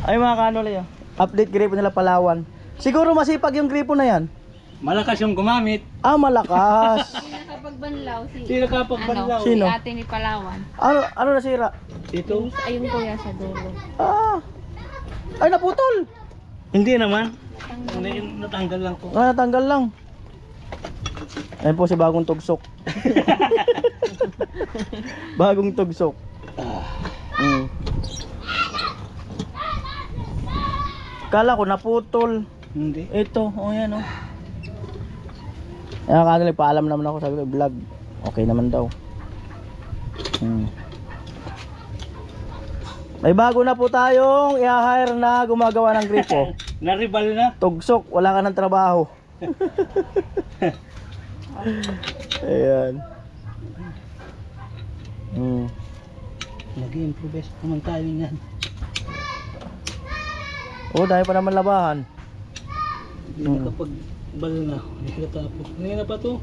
Ay mga kanol yun. Update gripo nila Palawan. Siguro masipag yung gripo na yan. Malakas yung gumamit. Ah, malakas. Nakapagbanlaw si Sino kapagbanlaw? Sino? si ate ni Palawan. Ano nasira? Ito? Ayun kuya sa dulo. Ah. Ay, naputol. Hindi naman. Natanggal lang ko. Ah, natanggal lang. Ayun po si bagong tugsok. Bagong tugsok. Kala ko naputol. Hindi. Ito, oh yan oh. Kaya kanil, paalam naman ako, sabi ko, vlog. Okay naman daw. May bago na po tayong i-hire na gumagawa ng gripo. Naribal na. Tugsok, wala ka ng trabaho. Ayan. Nag-i-improve naman tayo niyan. Oh, dahil pa naman labahan. Hindi nakapag-bal na. Hindi nakatapos. Ngayon na pa to.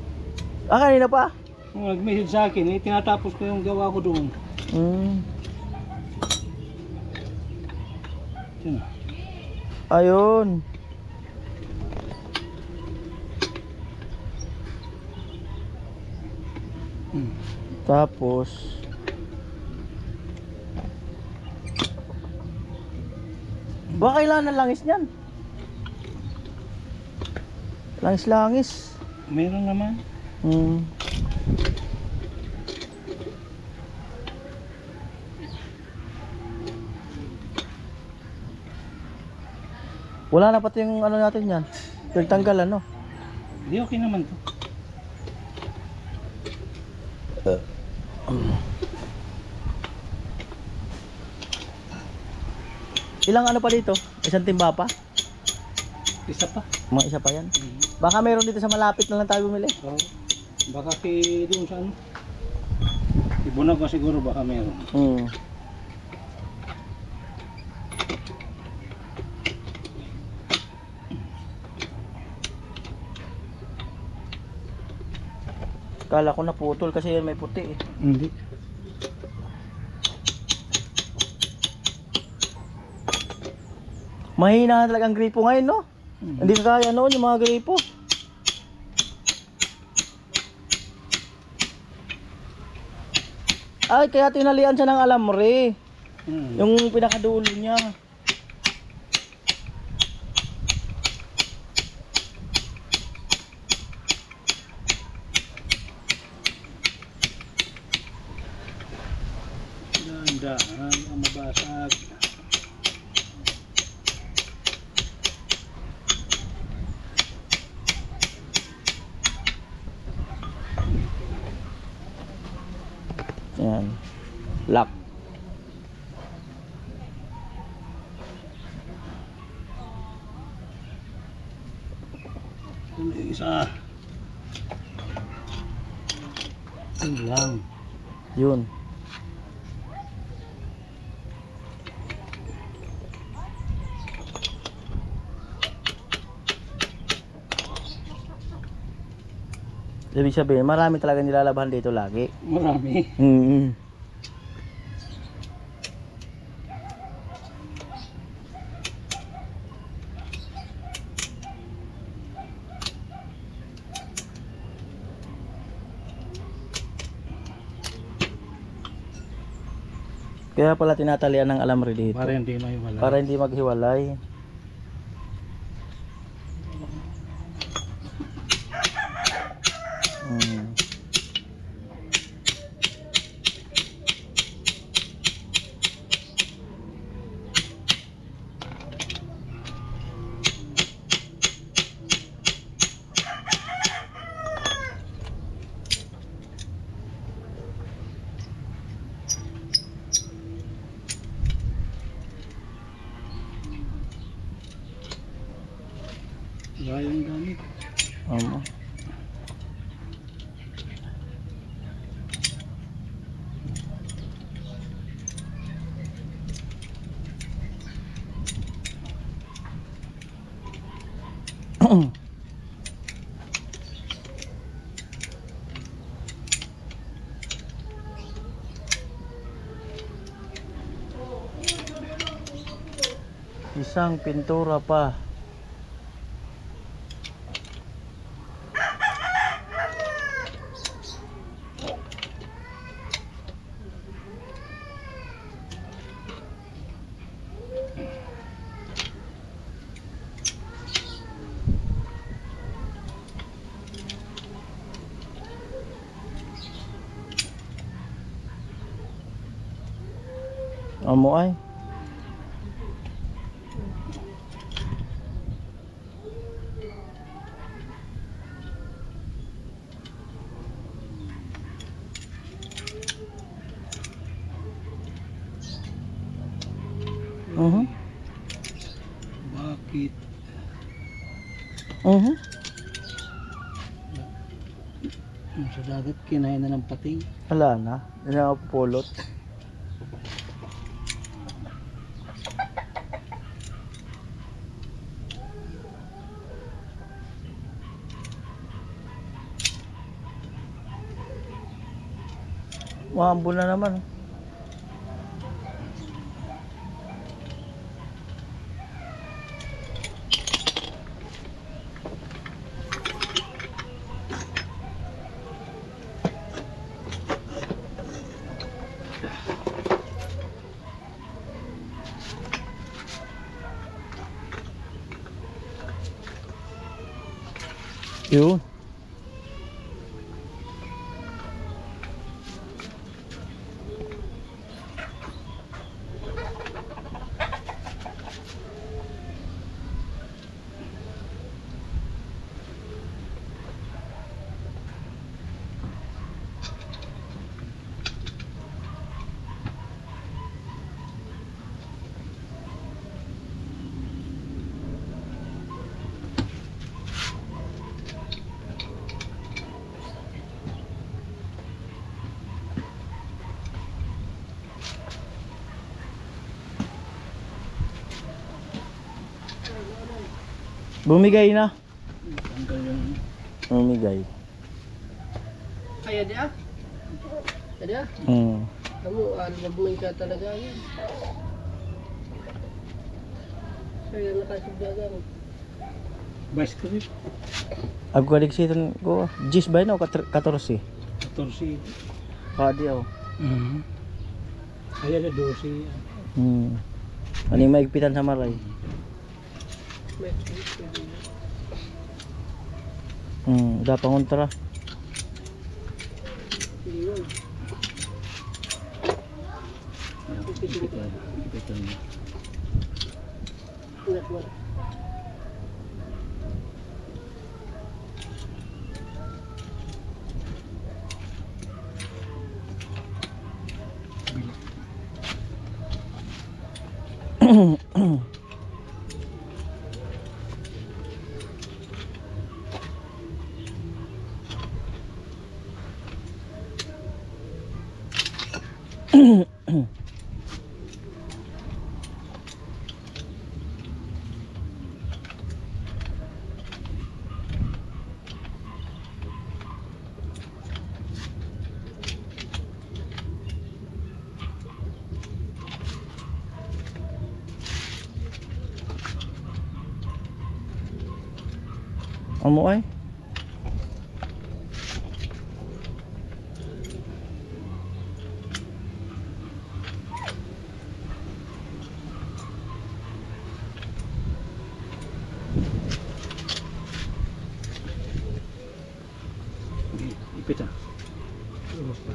Ah, kanina pa? Nag-message sa akin, tinatapos ko yung gawa ko doon. Yun. Ayun. Tapos baka kailangan ng langis niyan. Langis-langis. Meron naman. Wala na pati yung ano natin yan. Pagtanggal ano. Hindi, okay naman to. Ilang ano pa dito? Isang timba pa? Isa pa. Mga isa pa yan. Baka meron dito sa malapit na lang tayo bumili. So, baka doon sa ano. Ibunag ko siguro baka meron. Kala ko naputol kasi yan may puti eh. Hindi. Mahina na talagang gripo ngayon, no? Hindi kaya noon yung mga gripo. Ay, kaya tinalian siya ng alamre. Yung pinakadulo niya. Dahan ang mabasag. Yan. Lock. Isa. Yun lang. Yun. Ibig sabihin, marami talaga nilalabahan dito lagi. Marami. Kaya pala tinatalian ng alamre dito. Para hindi maiwala. Para hindi maghiwalay. Gayang gamit. Isang pintura pa. Amo ay. Bakit? Yung sa dagat, kinain na ng pating. Wala na. Hindi na pulot. Wambo na naman. Yun. Bumigay na. Tanggal yung... Bumigay. Kaya dia? Ada? Kamu magbuhin ka talaga yan. Kaya nakasugdagan. Vice ko rin. Ako kaliksitan ko. Jis ba na o 14? 14. Kadi ako. Kaya na 12. Ano yung maigpitan sa maray? Da pangontra. Amo ay. Ipit ah. Lumos pa.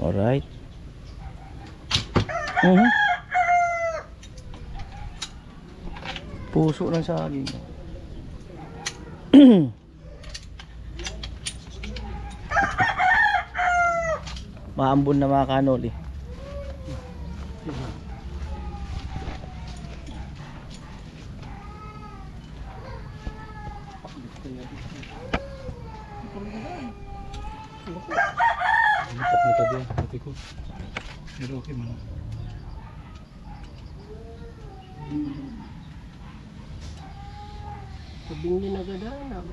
Alright. Puso ng saging. Maambon na mga kanoli. Lipat na tabi yan. Pati ko. Pero okay man. Sabing din agad na.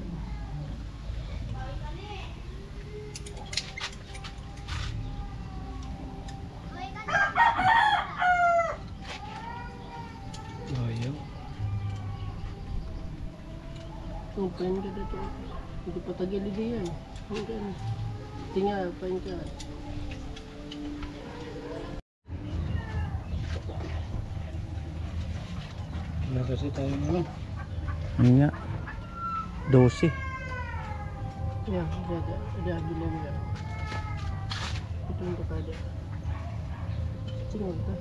Ayaw. Oh, pain ka dito. Hindi pa tagilid yan. Tinga, pain ka. Wala kasi tayong ano. Ano nga? 12. Ya, ada bilang ya. Itu untuk ada. Tinggal tu.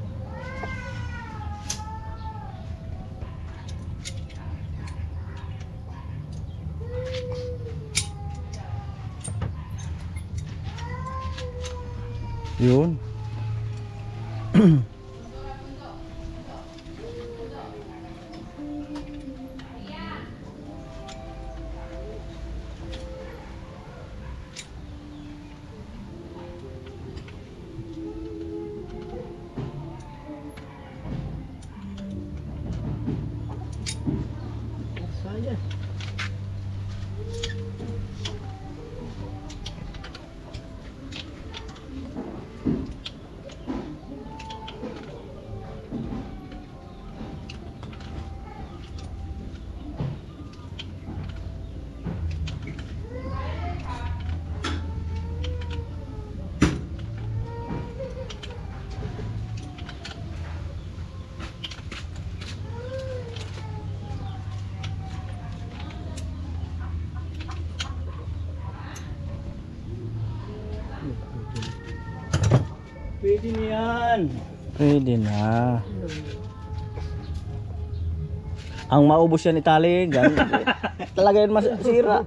Yun. Saya. Pwede na yan. Pwede na. Ang maubos yan Itali, talaga yan masira.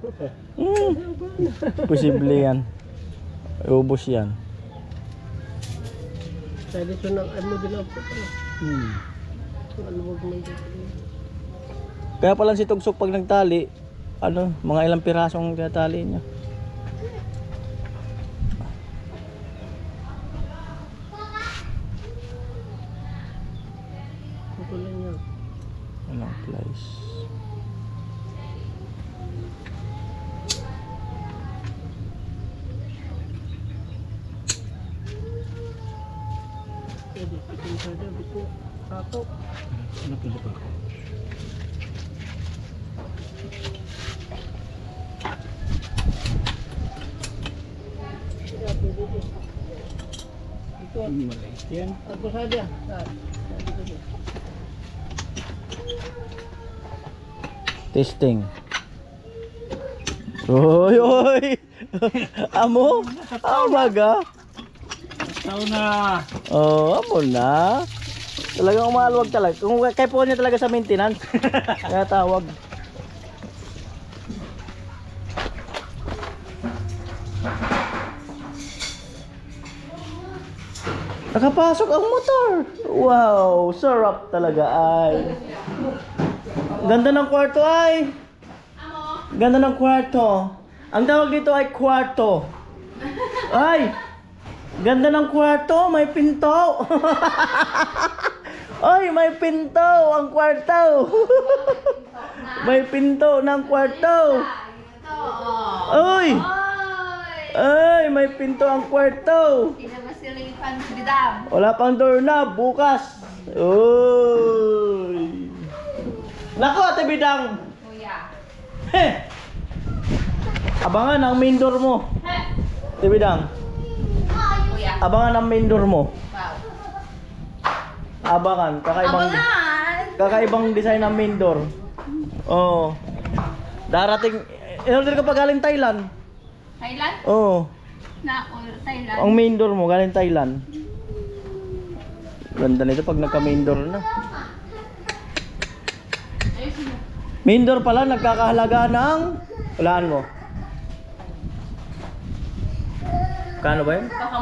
Posible yan. Ubos yan. Tradisional ano din ako pa. Ano wag man dito. Kaya pala si Tugsok pag nagtali, ano, mga ilang pirasong tinatali niya. Kukulan niya. Walang place. Jadi bikin saja bikin satu. Ano pwede pa? Ya, pwede din. Itu Maliit yan. aku saja. Nah, gitu deh. Testing. Oy, oy. Amo? Amaga. Tao na. Oh, amo na. Talagang umaluwag talaga. Kung kay po niya talaga sa maintenance. Kaya tawag. Nakapasok ang motor. Wow, sarap talaga ay. Ganda ng kwarto ay. Ganda ng kwarto. Ang tawag dito ay kwarto. Ay. Ganda ng kwarto, may pinto. Ay, may pinto ang kwarto. May pinto ng kwarto. Ay. Ay, may pinto ang kwarto. Pinabasilipan si Bidam. Wala pang doorknob, bukas. Uy. Nako, Ate Bidang. Kuya. Heh. Abangan ang main door mo. Ate Bidang. Kuya. Abangan ang main door mo. Wow. Abangan. Kakaibang design ng main door. Oo. Darating. In-order ka pa galing Thailand. Thailand? Oo. Thailand. Ang main door mo galing Thailand. Ganda nito pag nagka main door na. Ayos Main door pala nagkakahalaga ng walaan mo. Kano ba yun? Baka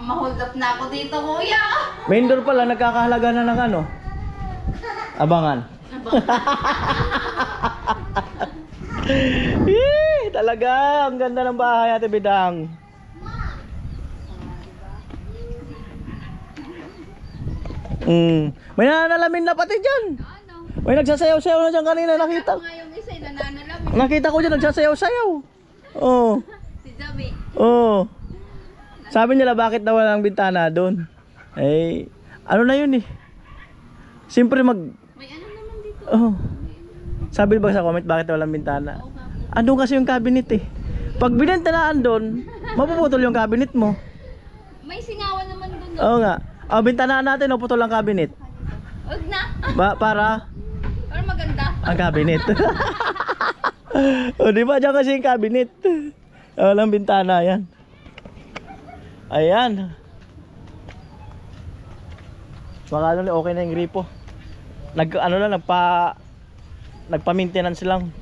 ma-hold up na ako dito, kuya. Main door pala nagkakahalaga na ng ano? Abangan. Talaga, ang ganda ng bahay Ate Bidang. May nanalamin na pati dyan. Ano? May nagsasayaw-sayaw na dyan kanina, nakita. Ako nga yung isa, nananalamin. Nakita ko dyan, nagsasayaw-sayaw. Oo. Si Javi. Oo. Sabi nila bakit na walang bintana doon. Eh, ano na yun eh. Siyempre May ano naman dito. Oh. Sabi ba sa comment bakit walang bintana? Andun kasi yung cabinet eh. Pag binentanaan doon, mapuputol yung cabinet mo. May singawan naman doon. Oo nga. Bintanaan natin, putol ang cabinet. Huwag na. Para Para maganda. ang cabinet. O di ba diyan kasi yung cabinet. Walang bintana yan. Ayan. Baka ano, okay na yung gripo. Nagpa-maintenance lang.